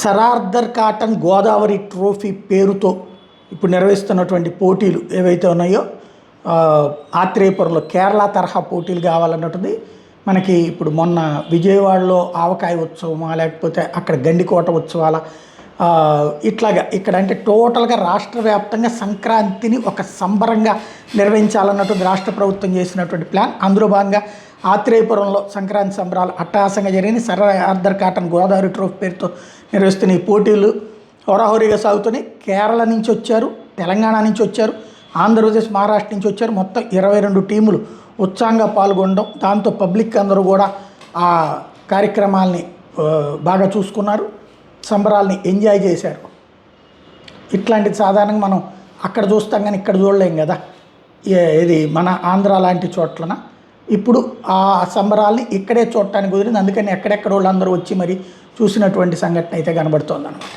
సరార్దర్ cotton Godavari trophy పేరుతో ఇప్పుడు నిర్వహిస్తున్నటువంటి పోటీలు ఏవైతే ఉన్నాయో ఆత్రేయపురంలో కేరళ తరహా పోటీలు కావాలన్నట్టుంది. మనకి ఇప్పుడు మొన్న విజయవాడలో ఆవకాయ ఉత్సవమా లేకపోతే అక్కడ గండికోట ఉత్సవాల ఇట్లాగా ఇక్కడ అంటే టోటల్గా రాష్ట్ర వ్యాప్తంగా సంక్రాంతిని ఒక సంబరంగా నిర్వహించాలన్నటువంటి రాష్ట్ర ప్రభుత్వం చేసినటువంటి ప్లాన్. అందులో భాగంగా ఆత్రేయపురంలో సంక్రాంతి సంబరాలు అట్టహాసంగా జరిగిన సరార్దర్ కాటన్ గోదావరి ట్రోఫీ పేరుతో నిర్వహిస్తున్న ఈ పోటీలు హోరాహోరీగా సాగుతున్నాయి. కేరళ నుంచి వచ్చారు, తెలంగాణ నుంచి వచ్చారు, ఆంధ్రప్రదేశ్, మహారాష్ట్ర నుంచి వచ్చారు. మొత్తం 22 టీములు ఉత్సాహంగా పాల్గొనడం, దాంతో పబ్లిక్ అందరూ కూడా ఆ కార్యక్రమాల్ని బాగా చూసుకున్నారు, సంబరాల్ని ఎంజాయ్ చేశారు. ఇట్లాంటిది సాధారణంగా మనం అక్కడ చూస్తాం కానీ ఇక్కడ చూడలేం కదా, ఇది మన ఆంధ్ర లాంటి చోట్లన. ఇప్పుడు ఆ సంబరాల్ని ఇక్కడే చూడటానికి కుదిరింది. అందుకని ఎక్కడెక్కడ వాళ్ళందరూ వచ్చి మరి చూసినటువంటి సంఘటన అయితే కనబడుతోంది అన్నమాట.